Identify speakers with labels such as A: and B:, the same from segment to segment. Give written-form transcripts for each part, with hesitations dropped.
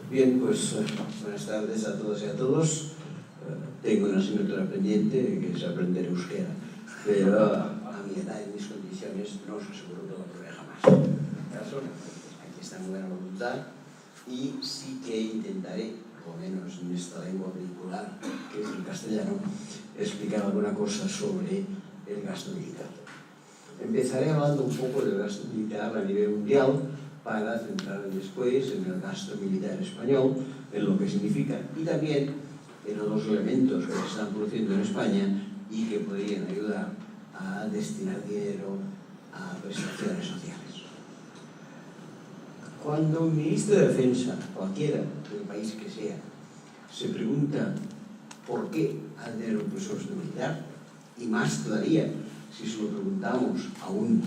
A: Bien, pues buenas tardes a todas y a todos. Tengo una asignatura pendiente que es aprender euskera, pero a mi edad y mis condiciones no os aseguro que lo apruebe jamás. En caso, aquí está mi buena voluntad y sí que intentaré, por lo menos en esta lengua vehicular, que es el castellano, explicar alguna cosa sobre el gasto militar. Empezaré hablando un poco del gasto militar a nivel mundial para centrarme después en el gasto militar español, en lo que significa y también en los elementos que se están produciendo en España y que podrían ayudar a destinar dinero a prestaciones sociales. Cuando un ministro de Defensa, cualquiera del país que sea, se pregunta por qué ha de tener un presupuesto militar, y más todavía si se lo preguntamos a un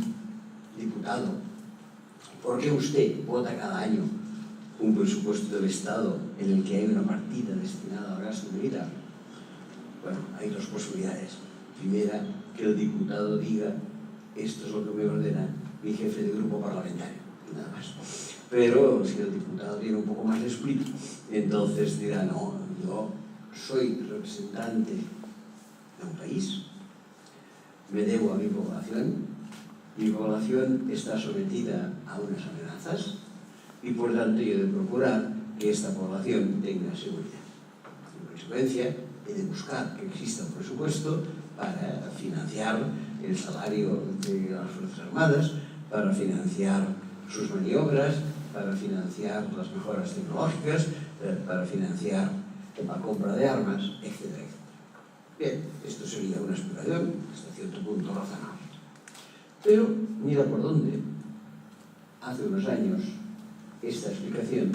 A: diputado, ¿por qué usted vota cada año un presupuesto del Estado en el que hay una partida destinada al gasto militar? Bueno, hay dos posibilidades. Primera, que el diputado diga, esto es lo que me ordena mi jefe de grupo parlamentario, y nada más. Pero si el diputado tiene un poco más de espíritu, entonces dirá, no, yo soy representante de un país, me debo a mi población está sometida a unas amenazas y por tanto yo he de procurar que esta población tenga seguridad. En consecuencia, he de buscar que exista un presupuesto para financiar el salario de las Fuerzas Armadas, para financiar sus maniobras, para financiar las mejoras tecnológicas, para financiar la compra de armas, etcétera, etcétera. Bien, esto sería una explicación hasta cierto punto razonable. Pero mira por dónde. Hace unos años, esta explicación,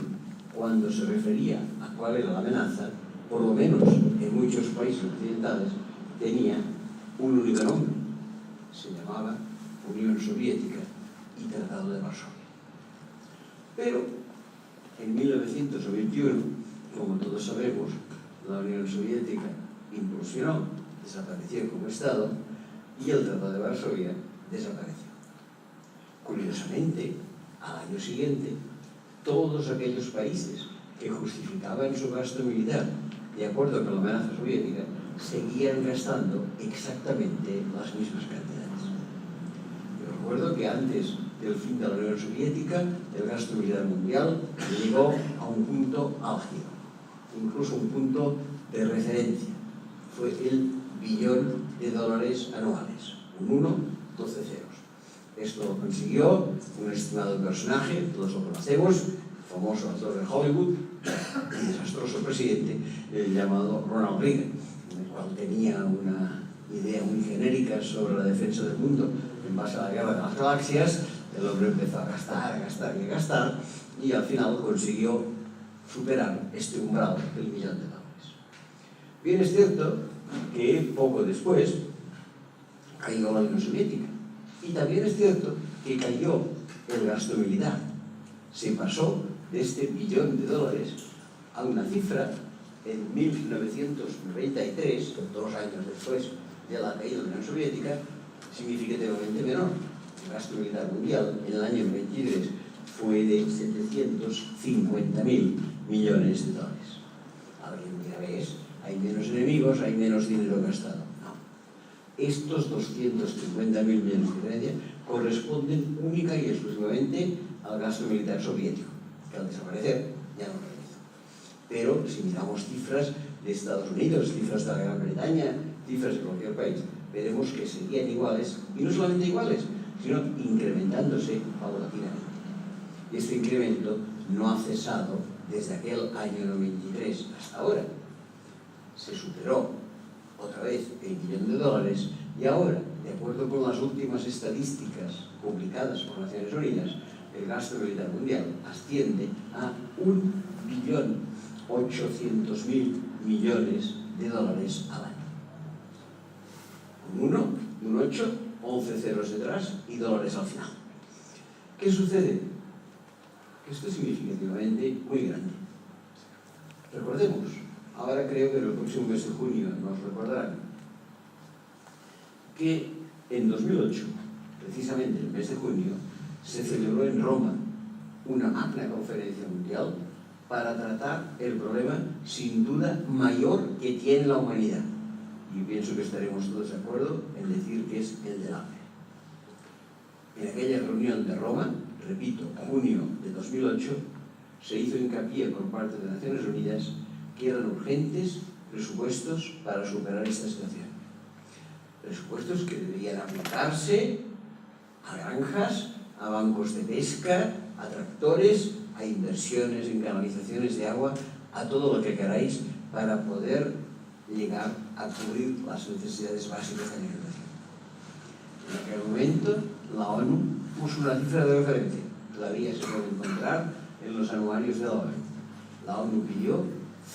A: cuando se refería a cuál era la amenaza, por lo menos en muchos países occidentales, tenía un único nombre. Se llamaba Unión Soviética y Tratado de Varsovia. Pero en 1921, como todos sabemos, la Unión Soviética implosionó, desapareció como Estado, y el Tratado de Varsovia desapareció. Curiosamente, al año siguiente, todos aquellos países que justificaban su gasto militar de acuerdo con la amenaza soviética seguían gastando exactamente las mismas cantidades. Yo recuerdo que antes del fin de la Unión Soviética, el gasto militar mundial llegó a un punto álgido, incluso un punto de referencia. Fue el billón de dólares anuales, un 1, 12 ceros. Esto lo consiguió un estimado personaje, todos lo conocemos, famoso actor de Hollywood y desastroso presidente, llamado Ronald Reagan, el cual tenía una idea muy genérica sobre la defensa del mundo en base a la guerra de las galaxias. El hombre empezó a gastar, a gastar y a gastar, y al final consiguió superar este umbral del billón de dólares. Bien, es cierto que poco después cayó la Unión Soviética, y también es cierto que cayó el gasto militar. Se pasó de este billón de dólares a una cifra en 1993, 2 años después de la caída de la Unión Soviética, significativamente menor. El gasto militar mundial en el año 23 fue de 750.000 millones de dólares. Alguien dirá, ¿ves? Hay menos enemigos, hay menos dinero gastado. No. Estos 250.000 millones de diferencia corresponden única y exclusivamente al gasto militar soviético, que al desaparecer ya no realizó. Pero si miramos cifras de Estados Unidos, cifras de la Gran Bretaña, cifras de cualquier país, veremos que serían iguales, y no solamente iguales, sino incrementándose paulatinamente. Y este incremento no ha cesado desde aquel año 93 hasta ahora. Se superó otra vez el billón de dólares y ahora, de acuerdo con las últimas estadísticas publicadas por Naciones Unidas, el gasto militar mundial asciende a 1.800.000 millones de dólares al año. Un 1, un 8, 11 ceros detrás y dólares al final. ¿Qué sucede? Que esto es significativamente muy grande. Recordemos, ahora creo que en el próximo mes de junio nos recordarán que en 2008, precisamente en el mes de junio, se celebró en Roma una magna conferencia mundial para tratar el problema sin duda mayor que tiene la humanidad. Y pienso que estaremos todos de acuerdo en decir que es el del hambre. En aquella reunión de Roma, repito, junio de 2008, se hizo hincapié por parte de Naciones Unidas que eran urgentes presupuestos para superar esta situación. Presupuestos que deberían aplicarse a granjas, a bancos de pesca, a tractores, a inversiones en canalizaciones de agua, a todo lo que queráis para poder llegar a cubrir las necesidades básicas de alimentación. En aquel momento, la ONU puso una cifra de referencia. Todavía se puede encontrar en los anuarios de la ONU. La ONU pidió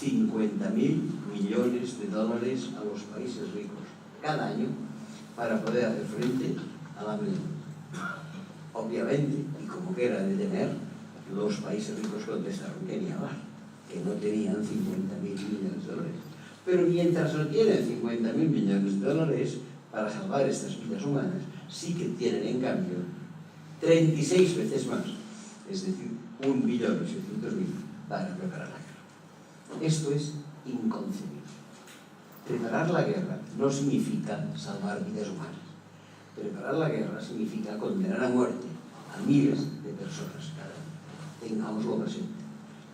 A: 50.000 millones de dólares a los países ricos cada año para poder hacer frente al hambre del mundo. Obviamente, y como que era de temer, los países ricos contestaron que ni hablar, que no tenían 50.000 millones de dólares. Pero mientras no tienen 50.000 millones de dólares para salvar estas vidas humanas, sí que tienen en cambio 36 veces más, es decir, 1.700.000 para preparar la guerra. Esto es inconcebible. Preparar la guerra no significa salvar vidas humanas. Preparar la guerra significa condenar a muerte a miles de personas cada año. Tengámoslo presente.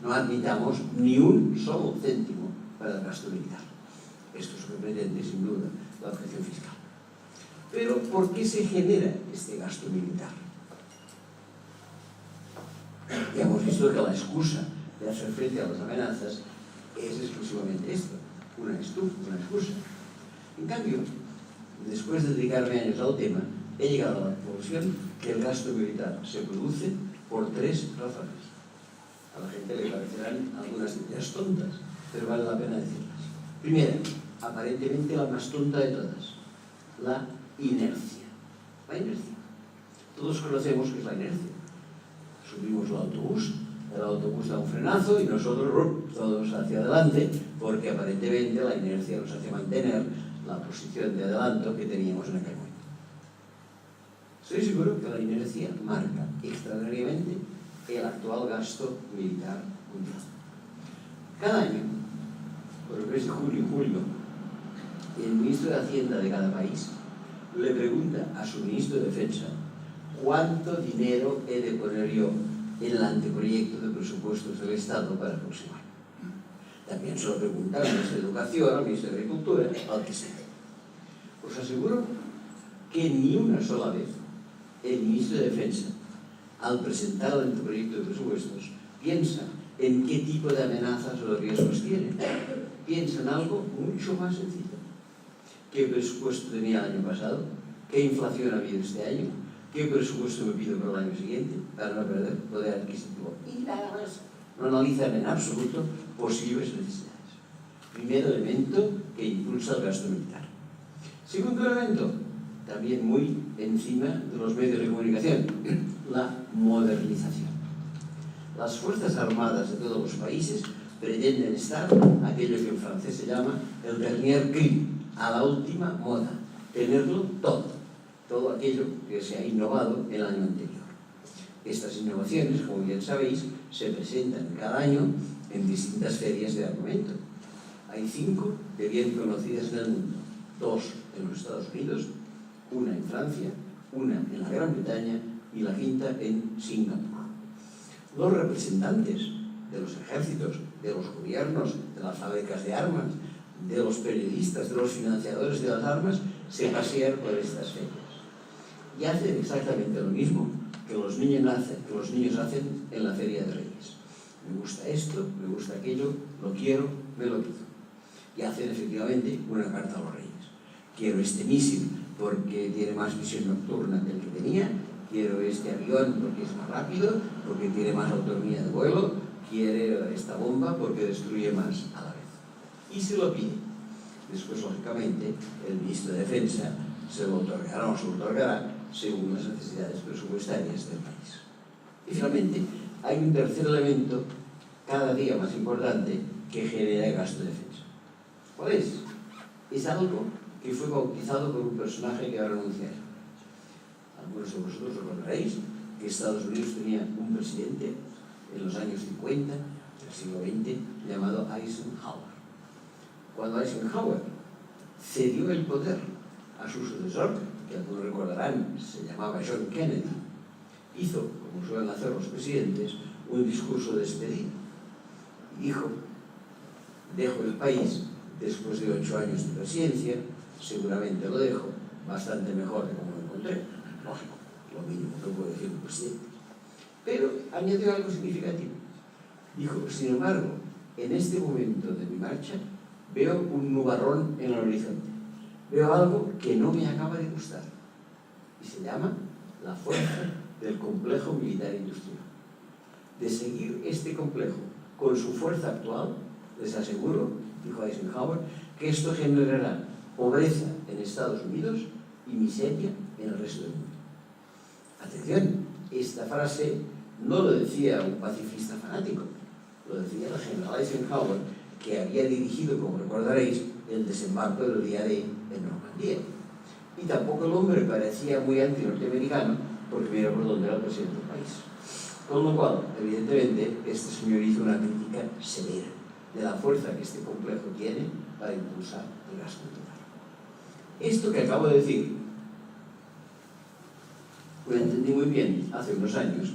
A: No admitamos ni un solo céntimo para el gasto militar. Esto es lo que pretende, sin duda, la objeción fiscal. Pero, ¿por qué se genera este gasto militar? Ya hemos visto que la excusa de hacer frente a las amenazas es exclusivamente esto, una excusa. En cambio, después de dedicarme años al tema, he llegado a la conclusión que el gasto militar se produce por 3 razones. A la gente le parecerán algunas ideas tontas, pero vale la pena decirlas. Primera, aparentemente la más tonta de todas, la inercia. La inercia. Todos conocemos qué es la inercia. Subimos el autobús da un frenazo y nosotros todos hacia adelante, porque aparentemente la inercia nos hace mantener la posición de adelanto que teníamos en aquel momento. Estoy seguro que la inercia marca extraordinariamente el actual gasto militar mundial. Cada año, por el mes de junio y julio, el ministro de Hacienda de cada país le pregunta a su ministro de Defensa cuánto dinero he de poner yo en el anteproyecto de presupuestos del Estado para el próximo año. También se lo pregunta al ministro de Educación, al ministro de Agricultura, al que sea. Os aseguro que ni una sola vez el ministro de Defensa, al presentar el anteproyecto de presupuestos, piensa en qué tipo de amenazas o de riesgos tiene. Piensa en algo mucho más sencillo. ¿Qué presupuesto tenía el año pasado? ¿Qué inflación ha habido este año? ¿Qué presupuesto me pido para el año siguiente? Para no perder poder adquisitivo. Y nada más. No analizan en absoluto posibles necesidades. Primer elemento que impulsa el gasto militar. Segundo elemento, también muy encima de los medios de comunicación, la modernización. Las Fuerzas Armadas de todos los países pretenden estar aquello que en francés se llama el dernier cri, a la última moda, tenerlo todo aquello que se ha innovado el año anterior. Estas innovaciones, como bien sabéis, se presentan cada año en distintas ferias de armamento. Hay 5 de bien conocidas en el mundo, 2 en los Estados Unidos, una en Francia, una en la Gran Bretaña y la 5ª en Singapur. Los representantes de los ejércitos, de los gobiernos, de las fábricas de armas, de los periodistas, de los financiadores de las armas, se pasean por estas ferias. Y hacen exactamente lo mismo que los niños hacen en la Feria de Reyes. Me gusta esto, me gusta aquello, lo quiero, me lo pido. Y hacen efectivamente una carta a los reyes. Quiero este misil porque tiene más visión nocturna que el que tenía, quiero este avión porque es más rápido, porque tiene más autonomía de vuelo, quiero esta bomba porque destruye más a la vez. Y se lo pide. Después, lógicamente, el ministro de Defensa se lo otorgará o no se lo otorgará según las necesidades presupuestarias del país. Y finalmente, hay un tercer elemento cada día más importante que genera el gasto de defensa. ¿Cuál es? Es algo que fue bautizado por un personaje que ahora anunciaré. Algunos de vosotros recordaréis que Estados Unidos tenía un presidente en los años 50 del siglo XX llamado Eisenhower. Cuando Eisenhower cedió el poder a su sucesor, que algunos recordarán se llamaba John Kennedy, hizo, como suelen hacer los presidentes, un discurso de despedida y dijo: dejo el país después de 8 años de presidencia, seguramente lo dejo bastante mejor de como lo encontré. Lógico, lo mínimo que puede decir un presidente. Pero añadió algo significativo. Dijo: sin embargo, en este momento de mi marcha veo un nubarrón en el horizonte. Veo algo que no me acaba de gustar. Y se llama la fuerza del complejo militar industrial. De seguir este complejo con su fuerza actual, les aseguro, dijo Eisenhower, que esto generará pobreza en Estados Unidos y miseria en el resto del mundo. Atención, esta frase no lo decía un pacifista fanático, lo decía el general Eisenhower, que había dirigido, como recordaréis, el desembarco del día D en Normandía. Y tampoco el hombre parecía muy anti-norteamericano, porque mira por dónde era el presidente del país. Con lo cual, evidentemente, este señor hizo una crítica severa de la fuerza que este complejo tiene para impulsar el gasto militar. Esto que acabo de decir, lo entendí muy bien hace unos años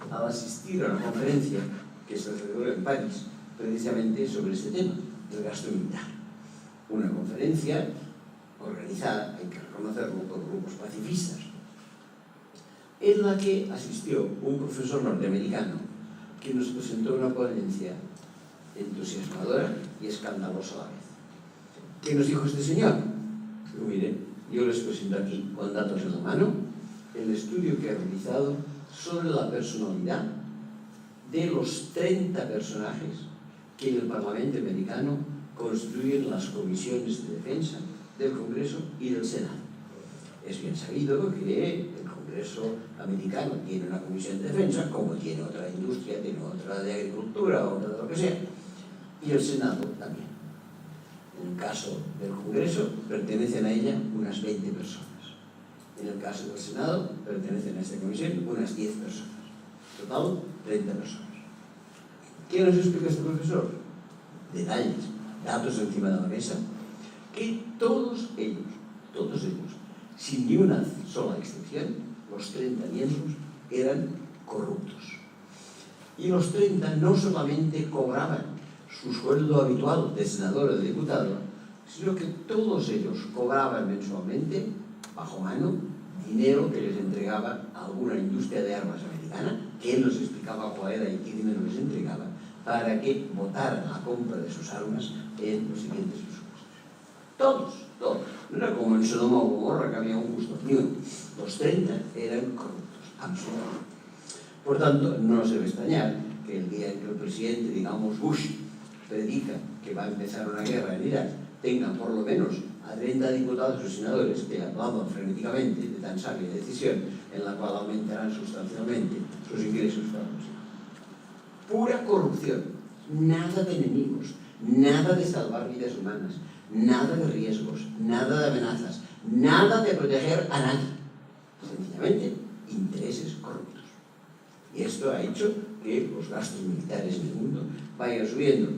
A: al asistir a una conferencia que se celebró en París, precisamente sobre este tema, del gasto militar. Una conferencia organizada, hay que reconocerlo, por grupos pacifistas, en la que asistió un profesor norteamericano que nos presentó una ponencia entusiasmadora y escandalosa a la vez. ¿Qué nos dijo este señor? Pero mire, yo les presento aquí, con datos en la mano, el estudio que ha realizado sobre la personalidad de los 30 personajes que en el Parlamento americano constituyen las comisiones de defensa del Congreso y del Senado. Es bien sabido que el Congreso americano tiene una comisión de defensa, como tiene otra de industria, tiene otra de agricultura, otra de lo que sea, y el Senado también. En el caso del Congreso, pertenecen a ella unas 20 personas. En el caso del Senado, pertenecen a esta comisión unas 10 personas. Total, 30 personas. ¿Qué nos explica este profesor? Detalles, datos encima de la mesa, que todos ellos, sin ni una sola excepción, los 30 miembros eran corruptos. Y los 30 no solamente cobraban su sueldo habitual de senador o de diputado, sino que todos ellos cobraban mensualmente, bajo mano, dinero que les entregaba a alguna industria de armas americana, que él nos explicaba cuál era y qué dinero les entregaba, para que votaran la compra de sus armas en los siguientes presupuestos. Todos. No era como en Sodoma o Gomorra, que había un justo, ni uno. Los 30 eran corruptos, absolutamente. Por tanto, no nos debe extrañar que el día en que el presidente, digamos Bush, predica que va a empezar una guerra en Irak, tengan por lo menos a 30 diputados o senadores que aplaudan frenéticamente de tan sabia decisión, en la cual aumentarán sustancialmente sus ingresos para los hijos. Pura corrupción, nada de enemigos, nada de salvar vidas humanas, nada de riesgos, nada de amenazas, nada de proteger a nadie. Sencillamente, intereses corruptos. Y esto ha hecho que los gastos militares en el mundo vayan subiendo,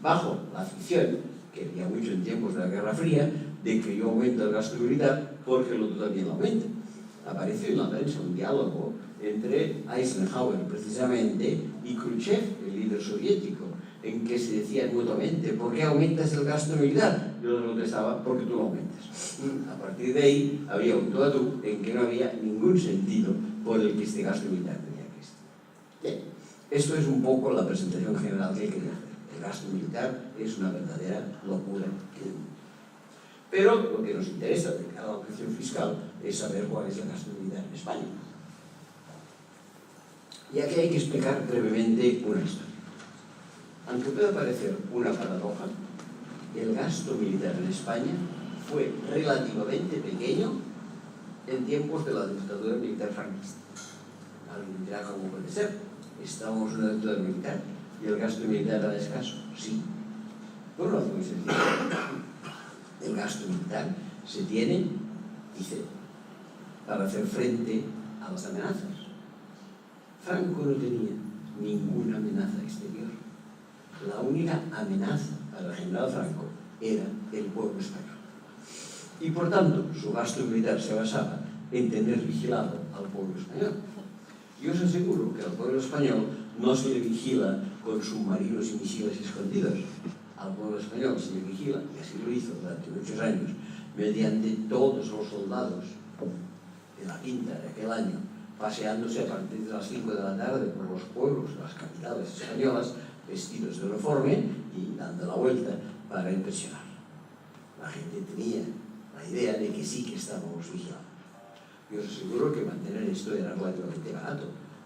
A: bajo la ficción, que había mucho en tiempos de la Guerra Fría, de que yo aumento el gasto militar porque el otro también lo aumenta. Apareció en la prensa un diálogo entre Eisenhower, precisamente, y Khrushchev, el líder soviético, en que se decían mutuamente: ¿por qué aumentas el gasto militar? Yo le contestaba: porque tú lo aumentas. A partir de ahí había un tú a tú en que no había ningún sentido por el que este gasto militar tenía que existir. Bien, esto es un poco la presentación general que quería hacer. El gasto militar es una verdadera locura en el mundo. Pero lo que nos interesa de cara a la cuestión fiscal es saber cuál es el gasto militar en España. Y aquí hay que explicar brevemente una historia. Aunque pueda parecer una paradoja, el gasto militar en España fue relativamente pequeño en tiempos de la dictadura militar franquista. Alguien dirá: ¿cómo puede ser? Estábamos en una dictadura militar y el gasto militar era escaso. Sí, por una razón muy sencilla. El gasto militar se tiene, dice, para hacer frente a las amenazas. Franco no tenía ninguna amenaza exterior. la única amenaza para el general Franco era el pueblo español. Y por tanto, su gasto militar se basaba en tener vigilado al pueblo español. Yo os aseguro que al pueblo español no se le vigila con submarinos y misiles escondidos. Al pueblo español se le vigila, y así lo hizo durante muchos años, mediante todos los soldados de la Quinta de aquel año, paseándose a partir de las 5 de la tarde por los pueblos de las capitales españolas, vestidos de uniforme y dando la vuelta para impresionar. La gente tenía la idea de que sí que estábamos vigilando. Yo os aseguro que mantener esto era relativamente barato,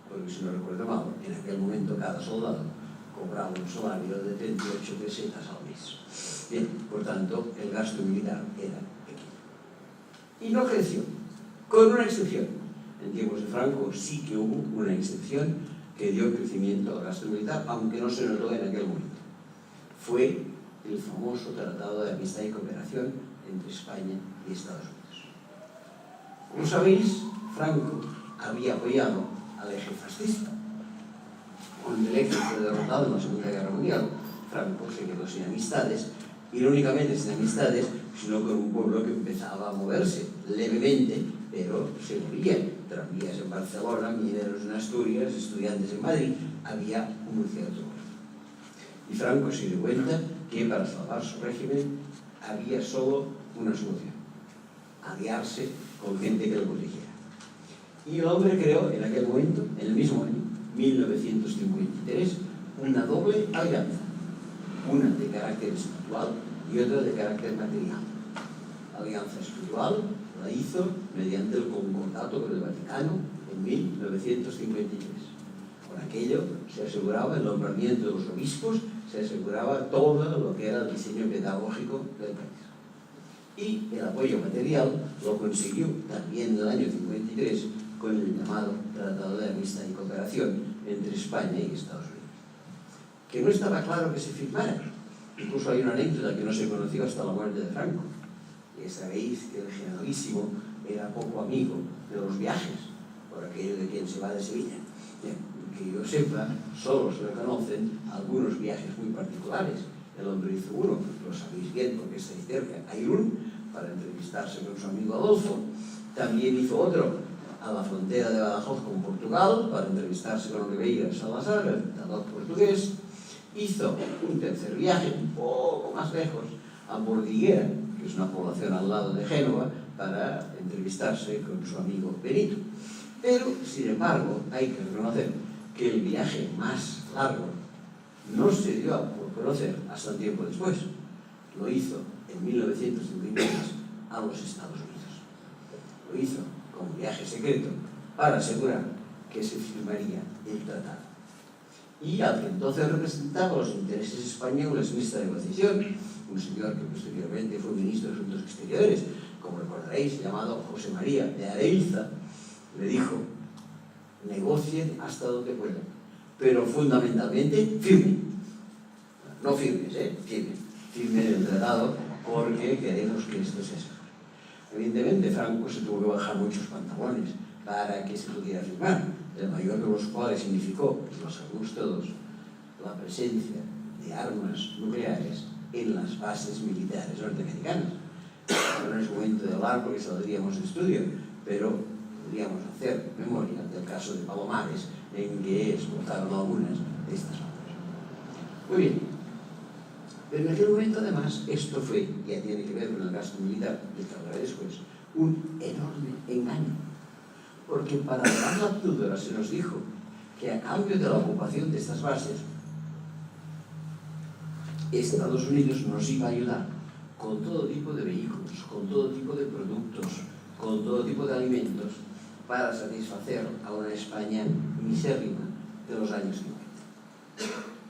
A: porque si no recuerdo mal, en aquel momento cada soldado cobraba un salario de 38 pesetas al mes. Bien, por tanto, el gasto militar era pequeño. Y no creció, con una excepción. En tiempos de Franco sí que hubo una excepción que dio crecimiento al gasto militar, aunque no se notó en aquel momento. Fue el famoso Tratado de Amistad y Cooperación entre España y Estados Unidos. Como sabéis, Franco había apoyado al eje fascista. Cuando el eje fue derrotado en la Segunda Guerra Mundial, Franco se quedó sin amistades, y no únicamente sin amistades, sino con un pueblo que empezaba a moverse levemente, pero se movía. Tranvías en Barcelona, mineros en Asturias, estudiantes en Madrid, había un cierto orden. Y Franco se dio cuenta que para salvar su régimen había solo una solución: aliarse con gente que lo protegiera. Y el hombre creó en aquel momento, en el mismo año, 1953, una doble alianza, una de carácter espiritual y otra de carácter material. La alianza espiritual la hizo mediante el concordato con el Vaticano en 1953. Con aquello se aseguraba el nombramiento de los obispos, se aseguraba todo lo que era el diseño pedagógico del país. Y el apoyo material lo consiguió también en el año 53 con el llamado Tratado de Amistad y Cooperación entre España y Estados Unidos, que no estaba claro que se firmara. Incluso hay una anécdota que no se conoció hasta la muerte de Franco. Y sabéis que el generalísimo era poco amigo de los viajes, por aquello de quien se va de Sevilla. Que yo sepa, solo se le conocen algunos viajes muy particulares. El hombre hizo uno, lo sabéis bien porque estáis cerca, a Irún, para entrevistarse con su amigo Adolfo. También hizo otro a la frontera de Badajoz con Portugal, para entrevistarse con Oliveira Salazar, el dictador portugués. Hizo un tercer viaje, un poco más lejos, a Bordighera, que es una población al lado de Génova, para entrevistarse con su amigo Benito. Pero, sin embargo, hay que reconocer que el viaje más largo no se dio por conocer hasta un tiempo después. Lo hizo en 1953 a los Estados Unidos. Lo hizo como viaje secreto para asegurar que se firmaría el tratado. Y al que entonces representaba los intereses españoles en esta negociación, un señor que posteriormente fue ministro de Asuntos Exteriores, como recordaréis, llamado José María de Areilza, le dijo: negocien hasta donde puedan, pero fundamentalmente firmen. No firmes, firmen. Firmen el tratado porque queremos que esto se asegure. Evidentemente, Franco se tuvo que bajar muchos pantalones para que se pudiera firmar, el mayor de los cuales significó, lo sabemos todos, la presencia de armas nucleares en las bases militares norteamericanas. No es momento de hablar porque saldríamos de estudio, pero podríamos hacer memoria del caso de Palomares, en que explotaron algunas de estas bombas. Muy bien, pero en aquel momento además esto fue, ya tiene que ver con el gasto militar, del que hablaré después, un enorme engaño, porque para dar la píldora se nos dijo que a cambio de la ocupación de estas bases, Estados Unidos nos iba a ayudar con todo tipo de vehículos, con todo tipo de productos, con todo tipo de alimentos, para satisfacer a una España misérrima de los años 50.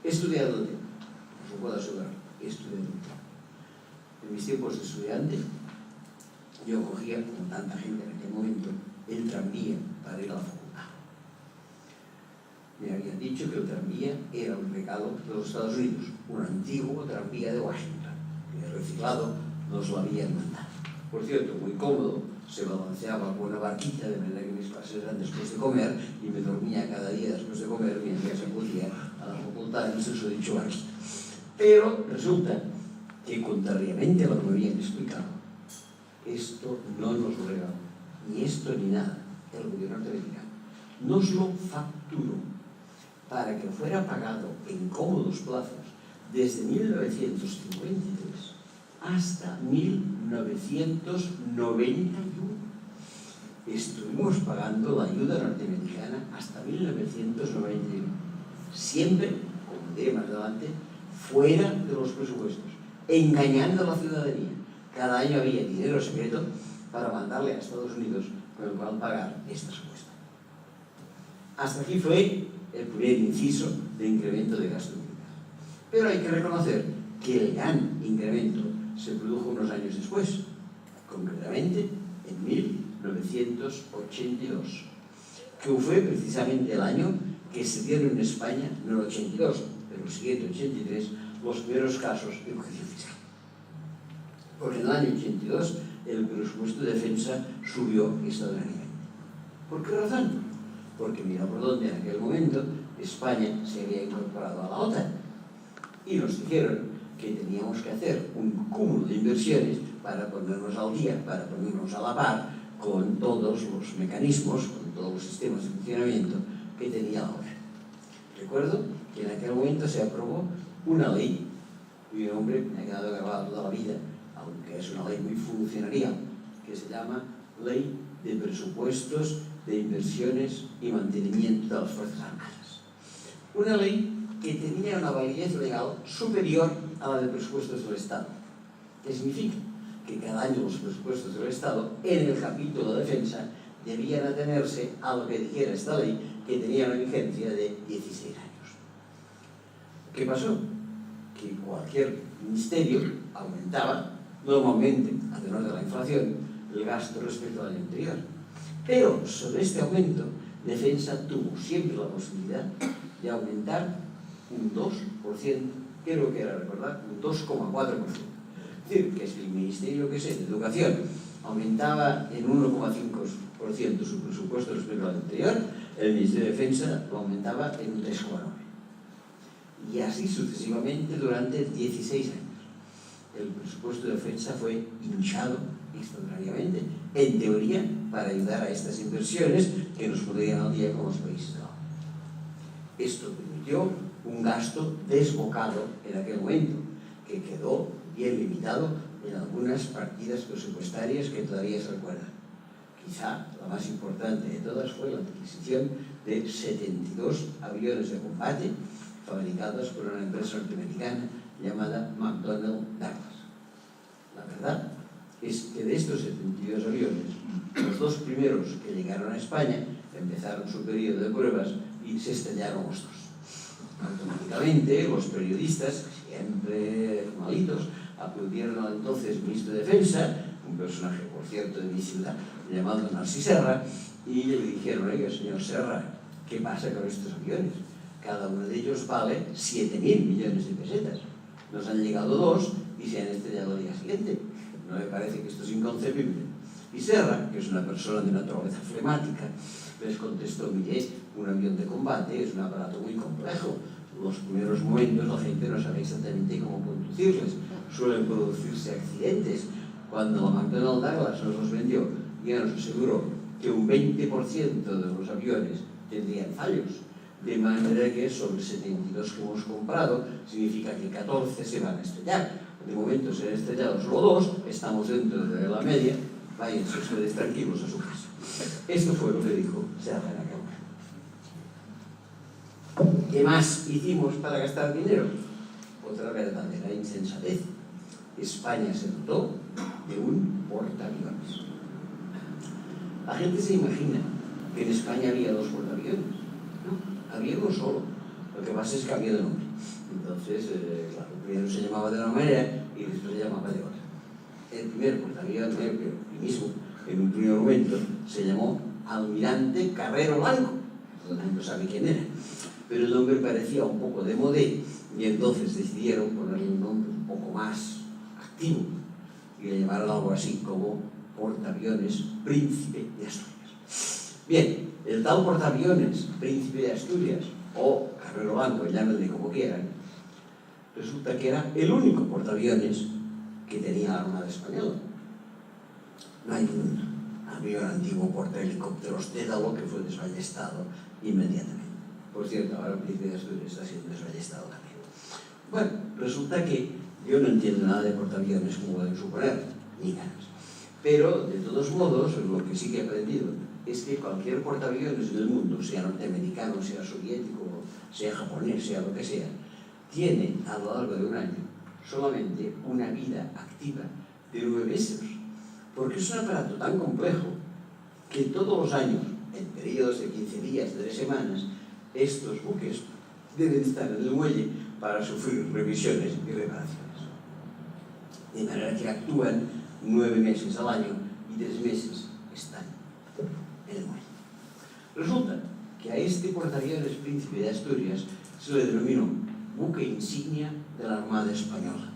A: He estudiado el tema, os lo puedo asegurar, he estudiado el tema. En mis tiempos de estudiante, yo cogía, como tanta gente en aquel momento, el tranvía para ir a la facultad. Me habían dicho que el tranvía era un regalo de los Estados Unidos, un antiguo tranvía de Washington, que reciclado nos lo habían mandado. Por cierto, muy cómodo, se balanceaba con una barquita, de manera que mis clases eran después de comer, y me dormía cada día después de comer mientras acudía a la facultad en ese dicho barquito. Pero resulta que, contrariamente a lo que me habían explicado, esto no nos lo regaló, ni esto ni nada, el gobierno norteamericano. Nos lo facturó para que fuera pagado en cómodos plazos desde 1953 hasta 1991. Estuvimos pagando la ayuda norteamericana hasta 1991, siempre, como diré más adelante, fuera de los presupuestos, engañando a la ciudadanía. Cada año había dinero secreto para mandarle a Estados Unidos con el cual pagar esta supuesta. Hasta aquí fue el primer inciso de incremento de gasto militar. Pero hay que reconocer que el gran incremento se produjo unos años después, concretamente en 1982, que fue precisamente el año que se dieron en España, no el 82, pero el siguiente 83, los primeros casos de ejecución fiscal. Porque en el año 82 el presupuesto de defensa subió extraordinariamente. ¿Por qué razón? Porque mira por dónde en aquel momento España se había incorporado a la OTAN y nos dijeron que teníamos que hacer un cúmulo de inversiones para ponernos al día, para ponernos a la par con todos los mecanismos, con todos los sistemas de funcionamiento que tenía la OTAN. Recuerdo que en aquel momento se aprobó una ley, cuyo nombre me ha quedado grabado toda la vida, aunque es una ley muy funcionarial, que se llama Ley de Presupuestos de Inversiones y Mantenimiento de las Fuerzas Armadas. Una ley que tenía una validez legal superior a la de presupuestos del Estado. ¿Qué significa? Que cada año los presupuestos del Estado, en el capítulo de defensa, debían atenerse a lo que dijera esta ley, que tenía una vigencia de 16 años. ¿Qué pasó? Que cualquier ministerio aumentaba, normalmente, a tenor de la inflación, el gasto respecto al año anterior. Pero sobre este aumento, Defensa tuvo siempre la posibilidad de aumentar un 2%, creo que era recordar, un 2,4%. Es decir, que si el Ministerio, de Educación aumentaba en 1,5% su presupuesto respecto al anterior, el Ministerio de Defensa lo aumentaba en un 3,9%. Y así sucesivamente durante 16 años. El presupuesto de defensa fue hinchado extraordinariamente, en teoría, para ayudar a estas inversiones que nos podrían al día con los países de la OTAN. Esto permitió un gasto desbocado en aquel momento, que quedó bien limitado en algunas partidas presupuestarias que todavía se recuerdan. Quizá la más importante de todas fue la adquisición de 72 aviones de combate fabricados por una empresa norteamericana llamada McDonnell Douglas. La verdad es que de estos 72 aviones, los dos primeros que llegaron a España empezaron su periodo de pruebas y se estrellaron los dos. Automáticamente, los periodistas, siempre malitos, aplaudieron al entonces ministro de Defensa, un personaje, por cierto, de mi ciudad, llamado Narcís Serra, y le dijeron: oiga, señor Serra, ¿qué pasa con estos aviones? Cada uno de ellos vale 7.000 millones de pesetas. Nos han llegado dos y se han estrellado al día siguiente. ¿No me parece que esto es inconcebible? Y Serra, que es una persona de naturaleza flemática, les contestó: mire, un avión de combate es un aparato muy complejo. Los primeros momentos la gente no sabe exactamente cómo conducirles. Suelen producirse accidentes. Cuando la McDonnell Douglas nos los vendió, ya nos aseguró que un 20% de los aviones tendrían fallos. De manera que sobre 72 que hemos comprado, significa que 14 se van a estrellar. De momento se han estrellado solo dos, estamos dentro de la media, váyanse ustedes tranquilos a su casa. Esto fue lo que dijo Serra en aquel momento. ¿Qué más hicimos para gastar dinero? Otra verdadera insensatez. España se dotó de un portaaviones. La gente se imagina que en España había dos portaaviones. No, había uno solo. Lo que pasa es que había de nombre. Entonces, claro, primero se llamaba de una manera y después se llamaba de otra. El primer portaaviones, el mismo, en un primer momento, se llamó Almirante Carrero Blanco. Todo el mundo sabe quién era. Pero el nombre parecía un poco de modé y entonces decidieron ponerle un nombre un poco más activo y le llamaron algo así como portaaviones Príncipe de Asturias. Bien, el tal portaaviones Príncipe de Asturias, o Carrero Blanco, llámenle como quieran, resulta que era el único portaaviones que tenía la Armada Española. No hay ningún avión antiguo portahelicópteros Dédalo que fue desballestado inmediatamente. Por cierto, ahora el Príncipe de Asturias está siendo desballestado también. Bueno, resulta que yo no entiendo nada de portaaviones, como pueden suponer, ni ganas. Pero, de todos modos, lo que sí que he aprendido es que cualquier portaaviones del mundo, sea norteamericano, sea soviético, sea japonés, sea lo que sea, tiene a lo largo de un año solamente una vida activa de 9 meses. Porque es un aparato tan complejo que todos los años, en periodos de 15 días, de 3 semanas, estos buques deben estar en el muelle para sufrir revisiones y reparaciones. De manera que actúan 9 meses al año y 3 meses están en el muelle. Resulta que a este portaaviones Príncipe de Asturias se le denominó buque insignia de la Armada Española,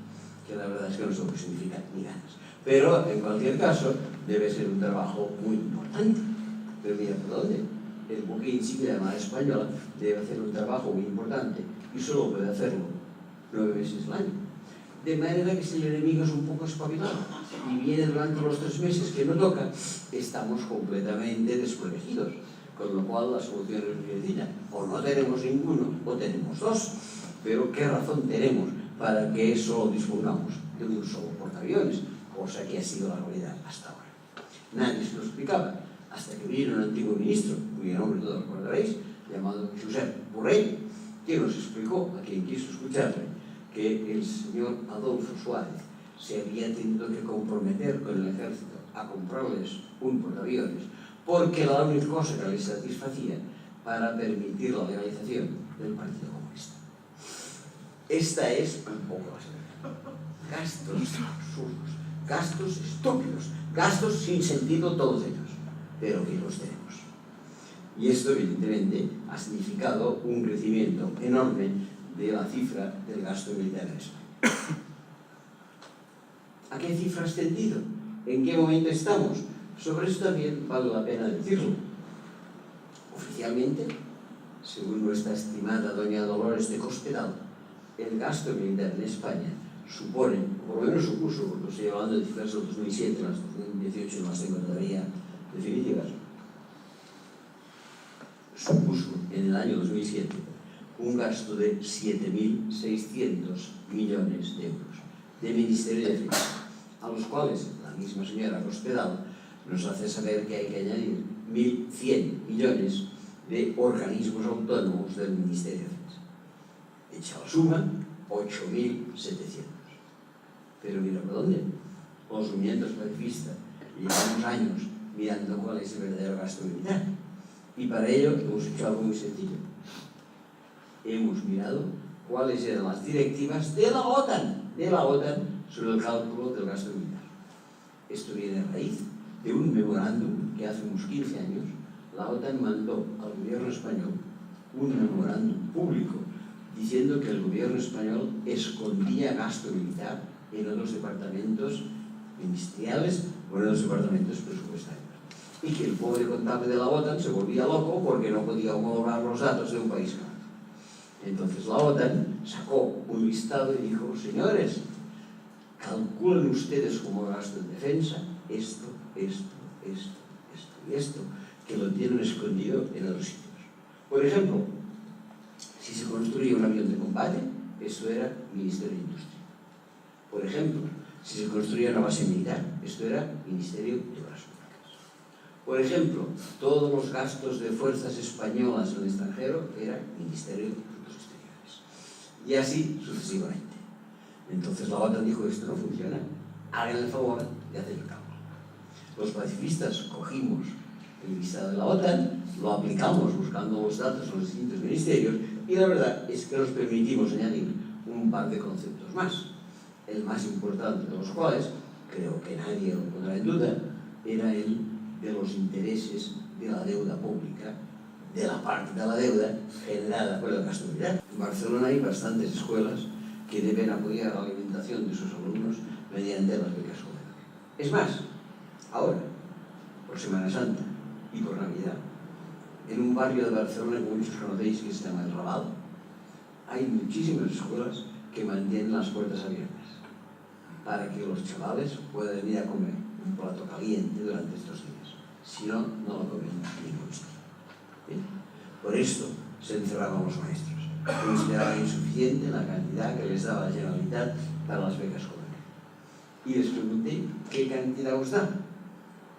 A: que la verdad es que no sé lo que significa ni ganas. Pero, en cualquier caso, debe ser un trabajo muy importante. Pero mira, ¿por dónde? El buque insignia de la Armada Española debe hacer un trabajo muy importante y solo puede hacerlo 9 meses al año. De manera que si el enemigo es un poco espabilado y viene durante los 3 meses que no toca, estamos completamente desprotegidos. Con lo cual la solución es muy sencilla. O no tenemos ninguno o tenemos 2. Pero ¿qué razón tenemos para que solo dispongamos de un solo portaaviones? Cosa que ha sido la realidad hasta ahora. Nadie se lo explicaba, hasta que vino un antiguo ministro, cuyo nombre todos recordaréis, llamado Josep Borrell, que nos explicó, a quien quiso escucharle, que el señor Adolfo Suárez se había tenido que comprometer con el ejército a comprarles un portaaviones, porque era la única cosa que les satisfacía para permitir la legalización del Partido Comunista. Esta es un poco la situación. Gastos absurdos, gastos estúpidos, gastos sin sentido todos ellos, pero que los tenemos. Y esto, evidentemente, ha significado un crecimiento enorme de la cifra del gasto militar en España. ¿A qué cifra ha ascendido? ¿En qué momento estamos? Sobre eso también vale la pena decirlo. Oficialmente, según nuestra estimada doña Dolores de Cospedal, el gasto militar en España supone, por lo menos supuso, porque estoy hablando de cifras del 2007, las 2018 no las tengo todavía definitivas, supuso en el año 2007 un gasto de 7.600 millones de euros de Ministerio de Defensa, a los cuales la misma señora Cospedal nos hace saber que hay que añadir 1.100 millones de organismos autónomos del Ministerio de Defensa. Hecha la suma, 8.700. Pero mira por dónde. Los movimientos pacifistas llevamos años mirando cuál es el verdadero gasto militar. Y para ello hemos hecho algo muy sencillo. Hemos mirado cuáles eran las directivas de la OTAN sobre el cálculo del gasto militar. Esto viene a raíz de un memorándum que hace unos 15 años la OTAN mandó al gobierno español un memorándum público diciendo que el gobierno español escondía gasto militar en otros departamentos ministeriales o en otros departamentos presupuestarios. Y que el pobre contable de la OTAN se volvía loco porque no podía homologar los datos de un país a otro. Entonces la OTAN sacó un listado y dijo: señores, calculen ustedes como gasto en defensa esto y esto, que lo tienen escondido en otros sitios. Por ejemplo, si se construía un avión de combate, eso era Ministerio de Industria. Por ejemplo, si se construía una base militar, esto era Ministerio de Obras Públicas. Por ejemplo, todos los gastos de fuerzas españolas en el extranjero era Ministerio de Asuntos Exteriores. Y así sucesivamente. Entonces la OTAN dijo: esto no funciona, hagan el favor de hacer el cálculo. Los pacifistas cogimos el listado de la OTAN, lo aplicamos buscando los datos en los distintos ministerios y la verdad es que nos permitimos añadir un par de conceptos más. El más importante de los cuales, creo que nadie lo pondrá en duda, era el de los intereses de la deuda pública, de la parte de la deuda generada por el gasto militar. En Barcelona hay bastantes escuelas que deben apoyar la alimentación de sus alumnos mediante las becas Gobernador. Es más, Ahora, por Semana Santa y por Navidad, en un barrio de Barcelona que muchos conocéis que se llama El Raval, hay muchísimas escuelas que mantienen las puertas abiertas para que los chavales puedan ir a comer un plato caliente durante estos días. Si no, no lo comen en ningún sitio. ¿Bien? Por esto se encerraban los maestros. Consideraban insuficiente la cantidad que les daba la Generalitat para las becas jóvenes. Y les pregunté qué cantidad os da.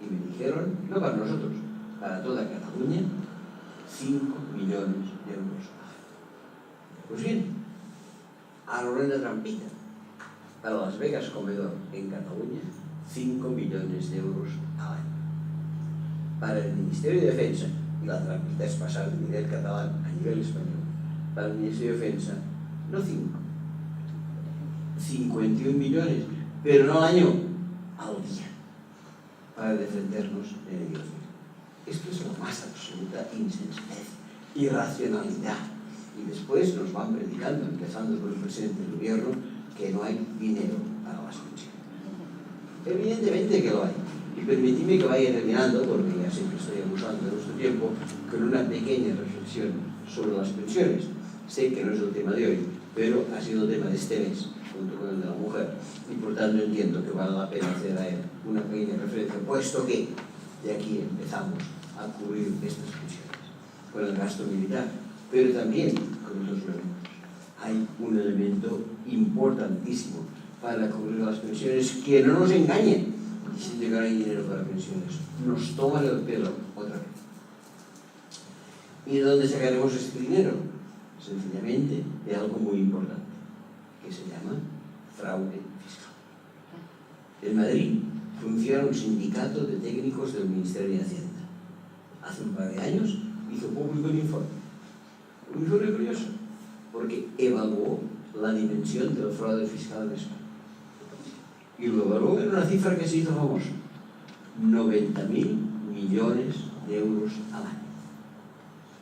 A: Y me dijeron, no para nosotros, para toda Cataluña, 5 millones de euros. Pues bien, ahora una trampita. Para las becas comedor en Cataluña, 5 millones de euros al año. Para el Ministerio de Defensa, y la trampita es pasar de nivel catalán a nivel español, para el Ministerio de Defensa, no 5, 51 millones, pero no al año, al día, para defendernos de enemigos. Esto es la más absoluta insensatez, irracionalidad. Y después nos van predicando, empezando por el presidente del gobierno, que no hay dinero para las pensiones. Evidentemente que lo hay. Y permitidme que vaya terminando, porque ya sé que estoy abusando de nuestro tiempo, con una pequeña reflexión sobre las pensiones. Sé que no es el tema de hoy, pero ha sido el tema de este mes, junto con el de la mujer, y por tanto entiendo que vale la pena hacer a él una pequeña referencia, puesto que de aquí empezamos a cubrir estas pensiones, con el gasto militar, pero también con otros elementos. Hay un elemento importantísimo para cubrir las pensiones, que no nos engañen diciendo que no hay dinero para pensiones. Nos toman el pelo otra vez. ¿Y de dónde sacaremos este dinero? Sencillamente de algo muy importante, que se llama fraude fiscal. En Madrid funciona un sindicato de técnicos del Ministerio de Hacienda. Hace un par de años hizo público un informe curioso, porque evaluó la dimensión del fraude fiscal en España. Y lo evaluó en una cifra que se hizo famosa: 90.000 millones de euros al año.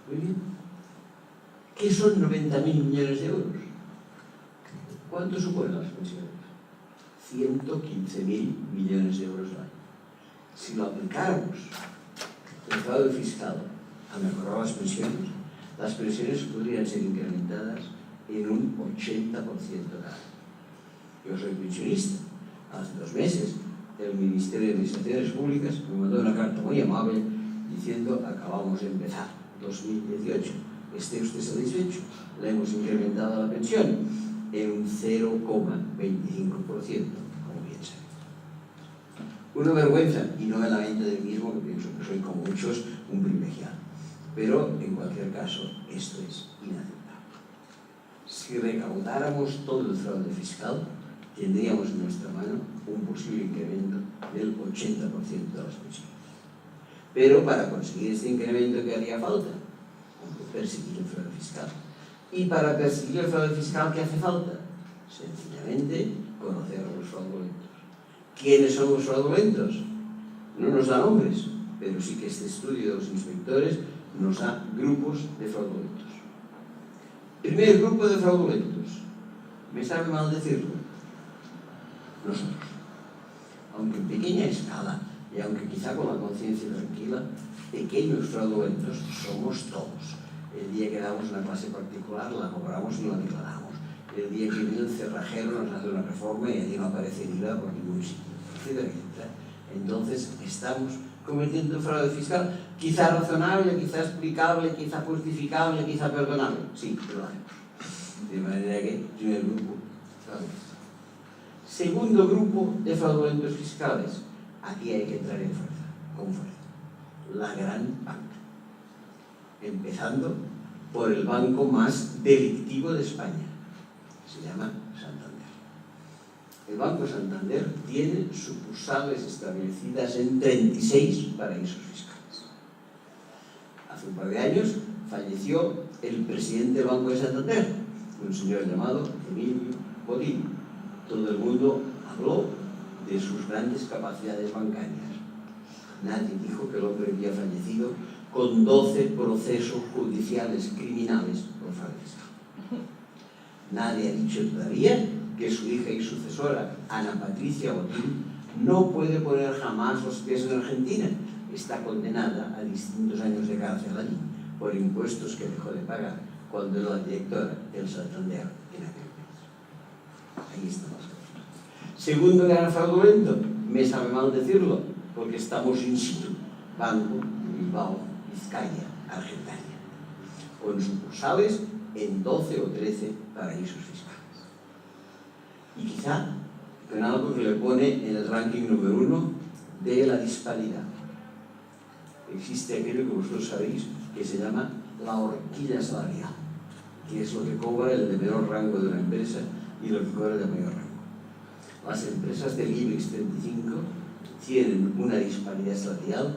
A: Muy bien. ¿Qué son 90.000 millones de euros? ¿Cuánto suponen las pensiones? 115.000 millones de euros al año. Si lo aplicáramos el fraude fiscal a mejorar las pensiones podrían ser incrementadas en un 80% cada año. Yo soy pensionista. Hace 2 meses el Ministerio de Administraciones Públicas me mandó una carta muy amable diciendo: acabamos de empezar 2018, esté usted satisfecho, le hemos incrementado la pensión en un 0,25%, como bien sabe. Una vergüenza, y no me lamento de mí mismo, que pienso que soy, como muchos, un privilegiado. Pero, en cualquier caso, esto es inaceptable. Si recaudáramos todo el fraude fiscal, tendríamos en nuestra mano un posible incremento del 80% de las pensiones. Pero para conseguir este incremento, ¿qué haría falta? Perseguir el fraude fiscal. Y para perseguir el fraude fiscal, ¿qué hace falta? Sencillamente conocer a los fraudulentos. ¿Quiénes son los fraudulentos? No nos da nombres, pero sí que este estudio de los inspectores nos da grupos de fraudulentos. Primer grupo de fraudulentos. Me sabe mal decirlo. Nosotros. Aunque en pequeña escala, y aunque quizá con la conciencia tranquila, pequeños fraudulentos somos todos. El día que damos una clase particular la cobramos y la declaramos. El día que viene el cerrajero nos hace una reforma y allí no aparece ni IVA por ningún sitio, etcétera, etcétera. Entonces estamos cometiendo fraude fiscal, quizá razonable, quizá explicable, quizá justificable, quizá perdonable. Sí, pero lo hacemos. De manera que, primer grupo, fraude fiscal. Segundo grupo de fraudulentos fiscales. Aquí hay que entrar en fuerza, con fuerza. La gran banca. Empezando por el banco más delictivo de España. Se llama Santander. El Banco Santander tiene sucursales establecidas en 36 paraísos fiscales. Hace un par de años falleció el presidente del Banco de Santander, un señor llamado Emilio Botín. Todo el mundo habló de sus grandes capacidades bancarias. Nadie dijo que el hombre había fallecido con 12 procesos judiciales criminales por fraude fiscal. Nadie ha dicho todavía que su hija y sucesora, Ana Patricia Botín, no puede poner jamás los pies en Argentina. Está condenada a distintos años de cárcel allí por impuestos que dejó de pagar cuando era la directora del Santander en aquel país. Ahí están las cosas. Segundo gran fraudulento, me sabe mal decirlo, porque estamos in situ, Banco Bilbao Vizcaya Argentaria, con sucursales en 12 o 13 paraísos fiscales. Y quizá con algo que le pone en el ranking número 1 de la disparidad. Existe aquello que vosotros sabéis que se llama la horquilla salarial, que es lo que cobra el de menor rango de una empresa y lo que cobra el de mayor rango. Las empresas del IBEX 35 tienen una disparidad salarial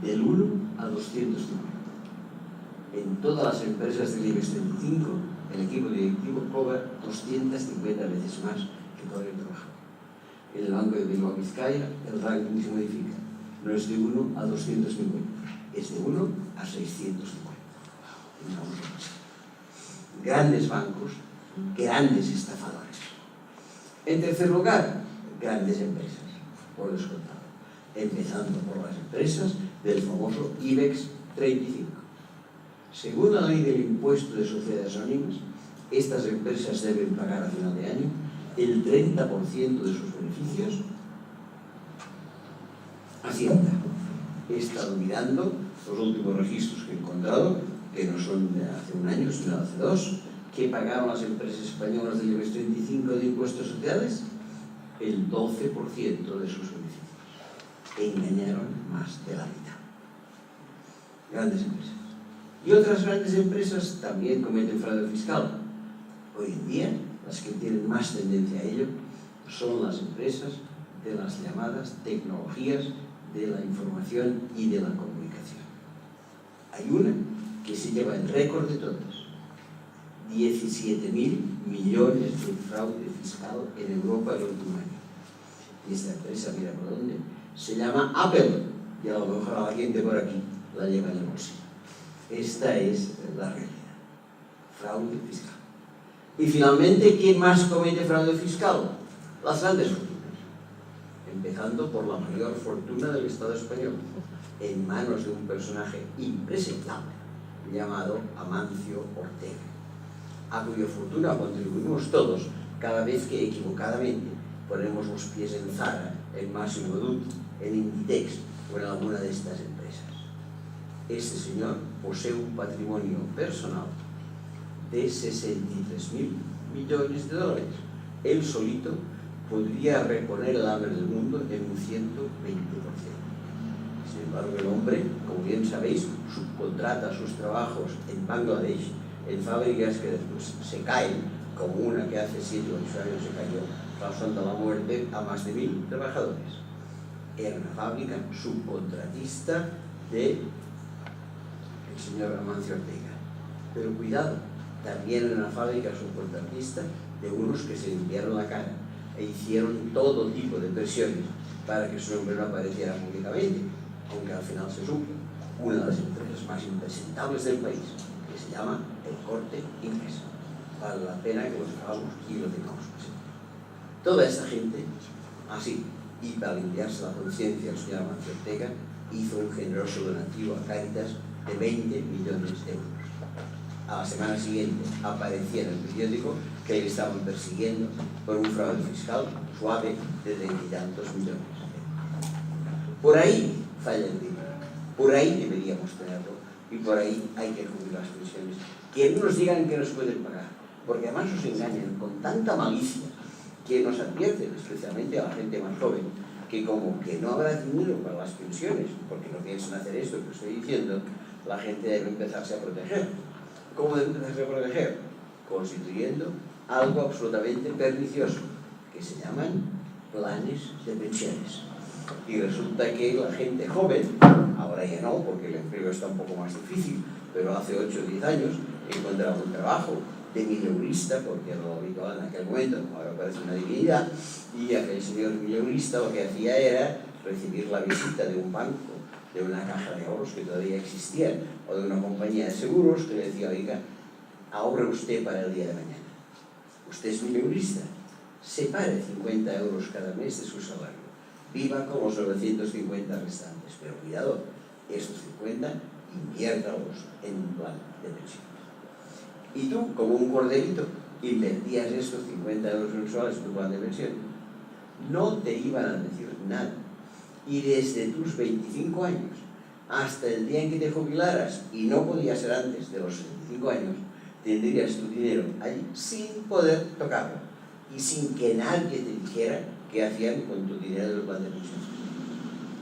A: del 1 a 250. En todas las empresas del IBEX 35, el equipo directivo cobra 250 veces más que cobra el trabajador. En el Banco de Bilbao Vizcaya, el ranking se modifica. No es de 1 a 250, es de 1 a 650. Grandes bancos, grandes estafadores. En tercer lugar, grandes empresas, por descontado. Empezando por las empresas del famoso IBEX 35. Según la ley del impuesto de sociedades anónimas, estas empresas deben pagar a final de año el 30% de sus beneficios a Hacienda. He estado mirando los últimos registros que he encontrado, que no son de hace un año, sino de hace 2, que pagaron las empresas españolas del IBEX 35 de impuestos sociales el 12% de sus beneficios. Engañaron más de la mitad. Grandes empresas. Y otras grandes empresas también cometen fraude fiscal. Hoy en día, las que tienen más tendencia a ello son las empresas de las llamadas tecnologías de la información y de la comunicación. Hay una que se lleva el récord de todas. 17.000 millones de fraude fiscal en Europa el último año. Y esta empresa, mira por dónde, se llama Apple, y a lo mejor a la gente por aquí la lleva en el bolsillo. Esta es la realidad. Fraude fiscal. Y finalmente, ¿quién más comete fraude fiscal? Las grandes fortunas. Empezando por la mayor fortuna del Estado español, en manos de un personaje impresentable llamado Amancio Ortega, a cuya fortuna contribuimos todos cada vez que equivocadamente ponemos los pies en Zara, en Massimo Dutti, en Inditex o en alguna de estas empresas. Este señor posee un patrimonio personal de 63.000 millones de dólares. Él solito podría reponer el hambre del mundo en un 120%. Sin embargo, el hombre, como bien sabéis, subcontrata sus trabajos en Bangladesh, en fábricas que después se caen, como una que hace 7 o 8 años se cayó, causando la muerte a más de 1.000 trabajadores. Era una fábrica subcontratista del señor Amancio Ortega. Pero cuidado, también era una fábrica subcontratista de unos que se limpiaron la cara e hicieron todo tipo de presiones para que su nombre no apareciera públicamente, aunque al final se supo, una de las empresas más impresentables del país, que se llama El Corte Inglés. Vale la pena que lo sepamos y lo tengamos presente. Toda esta gente, así, y para limpiarse la conciencia, el señor Amancio Ortega hizo un generoso donativo a Cáritas de 20 millones de euros. A la semana siguiente aparecía en el periódico que le estaban persiguiendo por un fraude fiscal suave de 30 y tantos millones. Por ahí falla el dinero, por ahí deberíamos tenerlo y por ahí hay que cubrir las pensiones. Que no nos digan que nos pueden pagar, porque además nos engañan con tanta malicia que nos advierten, especialmente a la gente más joven, que como que no habrá dinero para las pensiones, porque no piensan hacer esto que estoy diciendo, la gente debe empezarse a proteger. ¿Cómo debe empezarse a proteger? Constituyendo algo absolutamente pernicioso, que se llaman planes de pensiones. Y resulta que la gente joven, ahora ya no, porque el empleo está un poco más difícil, pero hace 8 o 10 años encontraba un trabajo de mileurista, porque era lo habitual en aquel momento, ahora parece una divinidad, y aquel señor mileurista lo que hacía era recibir la visita de un banco, de una caja de ahorros que todavía existía, o de una compañía de seguros que le decía, oiga, ahorre usted para el día de mañana. Usted es mileurista, separe 50 euros cada mes de su salario viva con los 950 restantes, pero cuidado, estos 50 inviértalos en un plan de pensiones. Y tú, como un corderito, invertías estos 50 euros mensuales en tu plan de pensiones, no te iban a decir nada. Y desde tus 25 años hasta el día en que te jubilaras, y no podía ser antes de los 65 años, tendrías tu dinero allí sin poder tocarlo y sin que nadie te dijera qué hacían con tu dinero del plan de pensiones.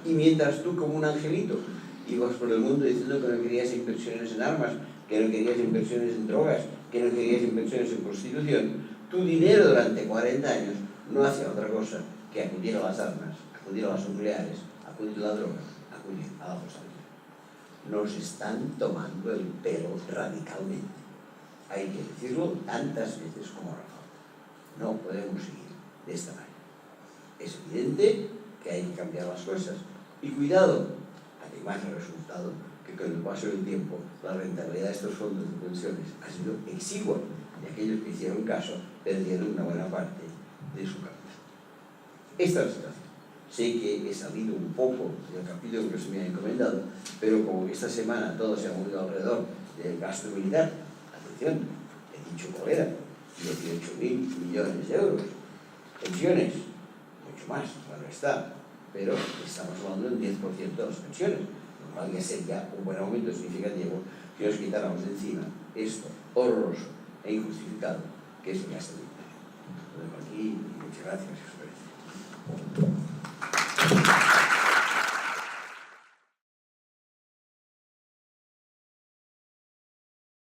A: Y mientras tú, como un angelito, ibas por el mundo diciendo que no querías inversiones en armas, que no querías inversiones en drogas, que no querías inversiones en prostitución, tu dinero durante 40 años no hacía otra cosa que acudir a las armas, acudir a las nucleares, acudir a la droga, acudir a la fosalía. Nos están tomando el pelo radicalmente. Hay que decirlo tantas veces como haga falta. No podemos seguir de esta manera. Es evidente que hay que cambiar las cosas. Y cuidado, además el resultado que con el paso del tiempo la rentabilidad de estos fondos de pensiones ha sido exigua y aquellos que hicieron caso perdieron una buena parte de su capital. Esta es la situación. Sé que he salido un poco del capítulo que se me ha encomendado, pero como esta semana todo se ha movido alrededor del gasto militar, atención, he dicho cuál era, 18.000 millones de euros. Pensiones, mucho más, claro está, pero estamos hablando del 10% de las pensiones, lo cual ya sería un buen aumento significativo que nos quitáramos de encima esto horroroso e injustificado que es el gasto militar. Lo dejo aquí y muchas gracias, si os parece.